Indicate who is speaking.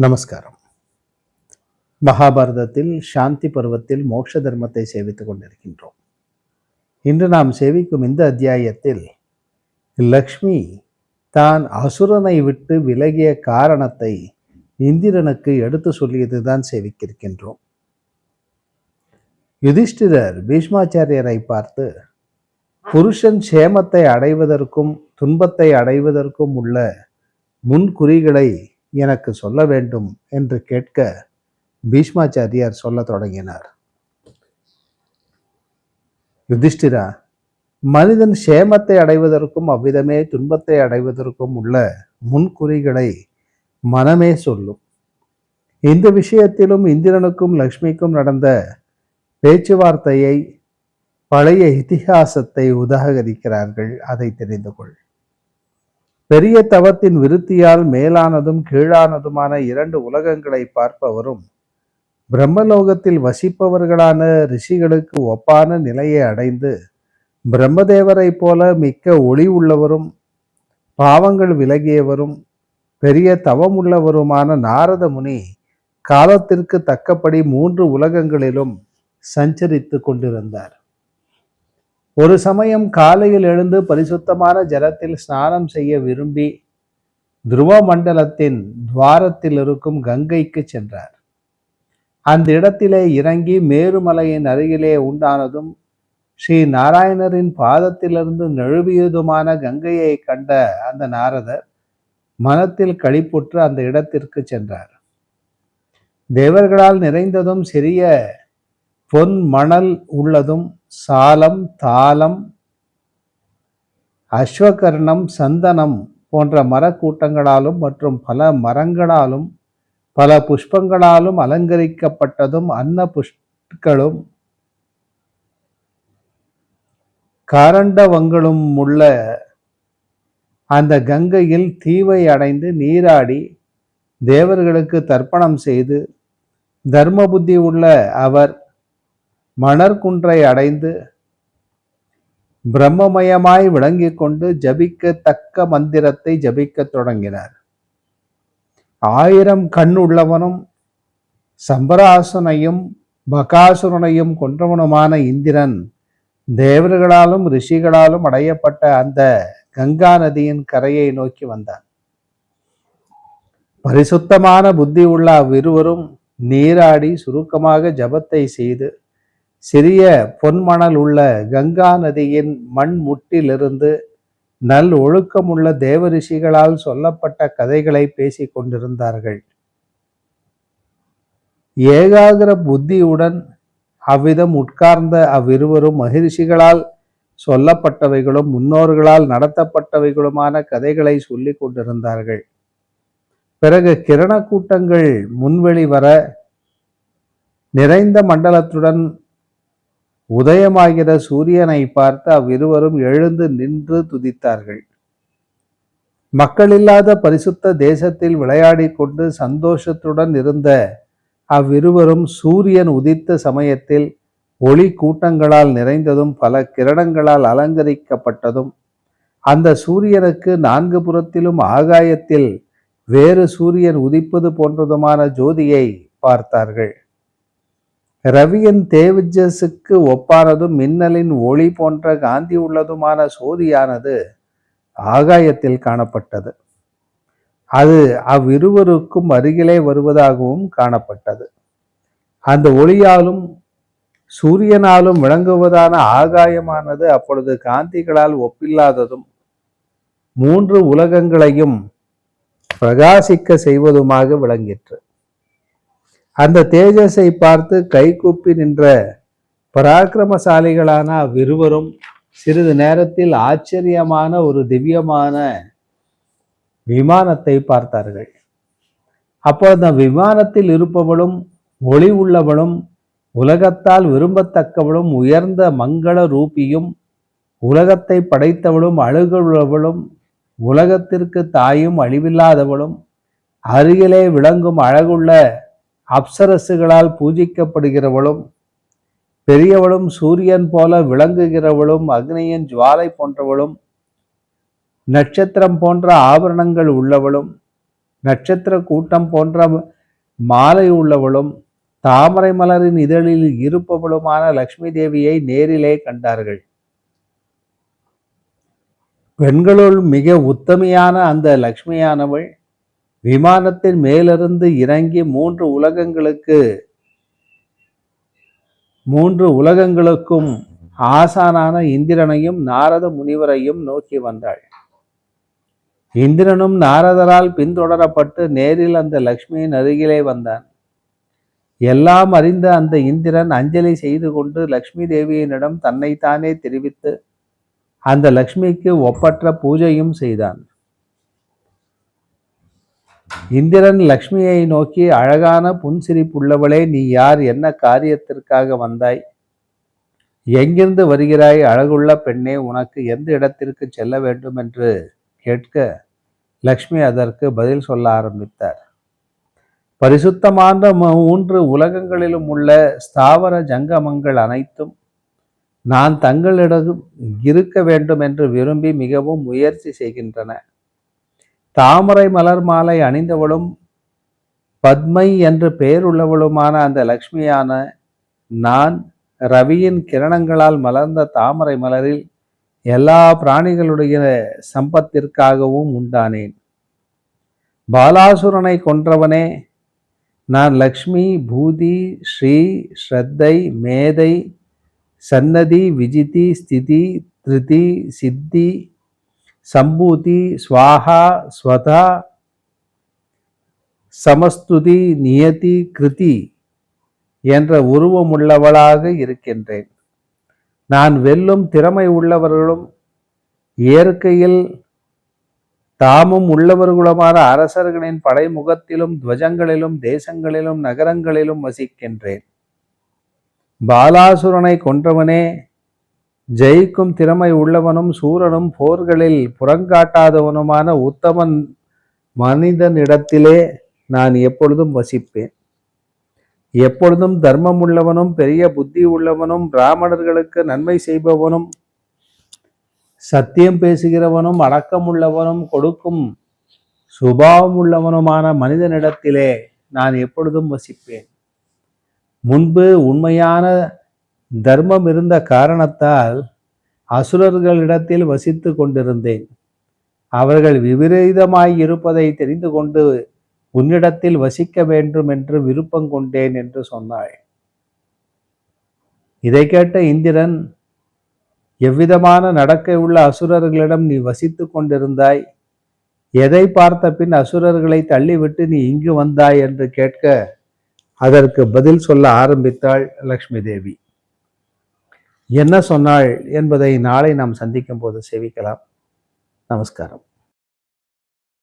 Speaker 1: நமஸ்காரம். மகாபாரதத்தில் சாந்தி பருவத்தில் மோட்ச தர்மத்தை சேவித்துக் கொண்டிருக்கின்றோம். இன்று நாம் சேவிக்கும் இந்த அத்தியாயத்தில் லக்ஷ்மி தான் அசுரனை விட்டு விலகிய காரணத்தை இந்திரனுக்கு எடுத்து சொல்லியதுதான் சேவிக்கின்றோம். யுதிஷ்டிரர் பீஷ்மாச்சாரியரை பார்த்து, புருஷன் சேமத்தை அடைவதற்கும் துன்பத்தை அடைவதற்கும் உள்ள முன்குறிகளை எனக்கு சொல்ல வேண்டும் என்று கேட்க பீஷ்மாச்சாரியார் சொல்ல தொடங்கினார். யுதிஷ்டிரா, மனிதன் சேமத்தை அடைவதற்கும் அவ்விதமே துன்பத்தை அடைவதற்கும் உள்ள முன்குறிகளை மனமே சொல்லும். இந்த விஷயத்திலும் இந்திரனுக்கும் லக்ஷ்மிக்கும் நடந்த பேச்சுவார்த்தையை, பழைய இதிகாசத்தை உதாகரிக்கிறார்கள். அதை தெரிந்து கொள். பெரிய தவத்தின் விருத்தியால் மேலானதும் கீழானதுமான இரண்டு உலகங்களை பார்ப்பவரும் பிரம்மலோகத்தில் வசிப்பவர்களான ரிஷிகளுக்கு ஒப்பான நிலையை அடைந்து பிரம்மதேவரை போல மிக்க ஒளி உள்ளவரும் பாவங்கள் விலகியவரும் பெரிய தவம் உள்ளவருமான நாரத முனி காலத்திற்கு தக்கபடி 3 உலகங்களிலும் சஞ்சரித்து கொண்டிருந்தார். ஒரு சமயம் காலையில் எழுந்து பரிசுத்தமான ஜலத்தில் ஸ்நானம் செய்ய விரும்பி துருவ மண்டலத்தின் துவாரத்தில் இருக்கும் கங்கைக்கு சென்றார். அந்த இடத்திலே இறங்கி மேருமலையின் அருகிலே உண்டானதும் ஸ்ரீ நாராயணரின் பாதத்திலிருந்து நழுவியதுமான கங்கையை கண்ட அந்த நாரதர் மனத்தில் களிப்புற்று அந்த இடத்திற்கு சென்றார். தேவர்களால் நிறைந்ததும் சிறிய பொன் மணல் உள்ளதும் சாலம், தாளம், அஸ்வகர்ணம், சந்தனம் போன்ற மரக்கூட்டங்களாலும் மற்றும் பல மரங்களாலும் பல புஷ்பங்களாலும் அலங்கரிக்கப்பட்டதும் அன்ன புஷ்களும் காரண்டவங்களும் உள்ள அந்த கங்கையில் தீவை அடைந்து நீராடி தேவர்களுக்கு தர்ப்பணம் செய்து தர்ம புத்தி உள்ள அவர் மணற்குன்றை அடைந்து பிரம்மமயமாய் விளங்கிக் கொண்டு ஜபிக்கத்தக்க மந்திரத்தை ஜபிக்க தொடங்கினார். 1000 கண் உள்ளவனும் சம்பராசனையும் பகாசுரனையும் கொன்றவனுமான இந்திரன் தேவர்களாலும் ரிஷிகளாலும் அடையப்பட்ட அந்த கங்கா நதியின் கரையை நோக்கி வந்தான். பரிசுத்தமான புத்தி உள்ள அவ்விருவரும் நீராடி சுருக்கமாக ஜபத்தை செய்து சிறிய பொன்மணல் உள்ள கங்கா நதியின் மண் முட்டிலிருந்து நல் ஒழுக்கமுள்ள தேவரிஷிகளால் சொல்லப்பட்ட கதைகளை பேசிக் கொண்டிருந்தார்கள். ஏகாகிர புத்தியுடன் அவ்விதம் உட்கார்ந்த அவ்விருவரும் மகிழ்ச்சிகளால் சொல்லப்பட்டவைகளும் முன்னோர்களால் நடத்தப்பட்டவைகளுமான கதைகளை சொல்லி கொண்டிருந்தார்கள். பிறகு கிரண கூட்டங்கள் முன்வெளி வர நிறைந்த மண்டலத்துடன் உதயமாகிற சூரியனை பார்த்து அவ்விருவரும் எழுந்து நின்று துதித்தார்கள். மக்கள் இல்லாத பரிசுத்த தேசத்தில் விளையாடி கொண்டு சந்தோஷத்துடன் இருந்த அவ்விருவரும் சூரியன் உதித்த சமயத்தில் ஒளி கூட்டங்களால் நிறைந்ததும் பல கிரணங்களால் அலங்கரிக்கப்பட்டதும் அந்த சூரியனுக்கு 4 புறத்திலும் ஆகாயத்தில் வேறு சூரியன் உதிப்பது போன்றதுமான ஜோதியை பார்த்தார்கள். ரவியின் தேஜஸுக்கு ஒப்பானதும் மின்னலின் ஒளி போன்ற காந்தி உள்ளதுமான சோதியானது ஆகாயத்தில் காணப்பட்டது. அது அவ்விருவருக்கும் அருகிலே வருவதாகவும் காணப்பட்டது. அந்த ஒளியாலும் சூரியனாலும் விளங்குவதான ஆகாயமானது அப்பொழுது காந்திகளால் ஒப்பில்லாததும் 3 உலகங்களையும் பிரகாசிக்க செய்வதுமாக விளங்கிற்று. அந்த தேஜஸை பார்த்து கைகூப்பி நின்ற பராக்கிரமசாலிகளான அவ்விருவரும் சிறிது நேரத்தில் ஆச்சரியமான ஒரு திவ்யமான விமானத்தை பார்த்தார்கள். அப்போது அந்த விமானத்தில் இருப்பவளும் ஒளி உள்ளவளும் உலகத்தால் விரும்பத்தக்கவளும் உயர்ந்த மங்கள ரூபியும் உலகத்தை படைத்தவளும் அழகுள்ளவளும் உலகத்திற்கு தாயும் அழிவில்லாதவளும் அருகிலே விளங்கும் அழகுள்ள அப்சரசுகளால் பூஜிக்கப்படுகிறவளும் பெரியவளும் சூரியன் போல விளங்குகிறவளும் அக்னியின் ஜுவாலை போன்றவளும் நட்சத்திரம் போன்ற ஆபரணங்கள் உள்ளவளும் நட்சத்திர கூட்டம் போன்ற மாலை உள்ளவளும் தாமரை மலரின் இதழில் இருப்பவளுமான லக்ஷ்மி தேவியை நேரிலே கண்டார்கள். பெண்களுள் மிக உத்தமையான அந்த லக்ஷ்மியானவள் விமானத்தின் மேலிருந்து இறங்கி மூன்று உலகங்களுக்கும் ஆசானான இந்திரனையும் நாரத முனிவரையும் நோக்கி வந்தாள். இந்திரனும் நாரதரால் பின்தொடரப்பட்டு நேரில் அந்த லக்ஷ்மியின் அருகிலே வந்தான். எல்லாம் அறிந்த அந்த இந்திரன் அஞ்சலி செய்து கொண்டு லக்ஷ்மி தேவியினிடம் தன்னைத்தானே தெரிவித்து அந்த லக்ஷ்மிக்கு ஒப்பற்ற பூஜையும் செய்தான். இந்திரன் லக்ஷ்மியை நோக்கி, அழகான புன்சிரிப்புள்ளவளே, நீ யார்? என்ன காரியத்திற்காக வந்தாய்? எங்கிருந்து வருகிறாய்? அழகுள்ள பெண்ணே, உனக்கு எந்த இடத்திற்கு செல்ல வேண்டும் என்று கேட்க லக்ஷ்மி அதற்கு பதில் சொல்ல ஆரம்பித்தார். பரிசுத்தமான 3 உலகங்களிலும் உள்ள ஸ்தாவர ஜங்கமங்கள் அனைத்தும் நான் தங்களிடம் இருக்க வேண்டும் என்று விரும்பி மிகவும் முயற்சி செய்கின்றன. தாமரை மலர் மாலை அணிந்தவளும் பத்மை என்று பெயருள்ளவளுமான அந்த லக்ஷ்மியான நான் ரவியின் கிரணங்களால் மலர்ந்த தாமரை மலரில் எல்லா பிராணிகளுடைய சம்பத்திற்காகவும் உண்டானேன். பாலாசுரனை கொன்றவனே, நான் லக்ஷ்மி, பூதி, ஸ்ரீ, ஸ்ரத்தை, மேதை, சன்னதி, விஜிதி, ஸ்திதி, திருதி, சித்தி, சம்பூதி, ஸ்வாஹா, ஸ்வதா, சமஸ்துதி, நியதி, கிருதி என்ற உருவமுள்ளவளாக இருக்கின்றேன். நான் வெல்லும் திறமை உள்ளவர்களும் இயற்கையில் தாமும் உள்ளவர்களுமான அரசர்களின் படைமுகத்திலும் துவஜங்களிலும் தேசங்களிலும் நகரங்களிலும் வசிக்கின்றேன். பாலாசுரனை கொன்றவனே, ஜெயிக்கும் திறமை உள்ளவனும் சூரனும் போர்களில் புறங்காட்டாதவனுமான உத்தமன் மனிதனிடத்திலே நான் எப்பொழுதும் வசிப்பேன். எப்பொழுதும் தர்மம் உள்ளவனும் பெரிய புத்தி உள்ளவனும் பிராமணர்களுக்கு நன்மை செய்பவனும் சத்தியம் பேசுகிறவனும் அடக்கம் உள்ளவனும் கொடுக்கும் சுபாவம் உள்ளவனுமான மனிதனிடத்திலே நான் எப்பொழுதும் வசிப்பேன். முன்பு உண்மையான தர்மம் இருந்த காரணத்தால் அசுரர்களிடத்தில் வசித்து கொண்டிருந்தேன். அவர்கள் விபரீதமாய் இருப்பதை தெரிந்து கொண்டு உன்னிடத்தில் வசிக்க வேண்டும் என்று விருப்பம் கொண்டேன் என்று சொன்னாள். இதை கேட்ட இந்திரன், எவ்விதமான நடக்கை உள்ள அசுரர்களிடம் நீ வசித்து கொண்டிருந்தாய்? எதை பார்த்த பின் அசுரர்களை தள்ளிவிட்டு நீ இங்கு வந்தாய் என்று கேட்க அதற்கு பதில் சொல்ல ஆரம்பித்தாள் லக்ஷ்மி தேவி. என்ன சொன்னாள் என்பதை நாளை நாம் சந்திக்கும் போது செவிக்கலாம். நமஸ்காரம்.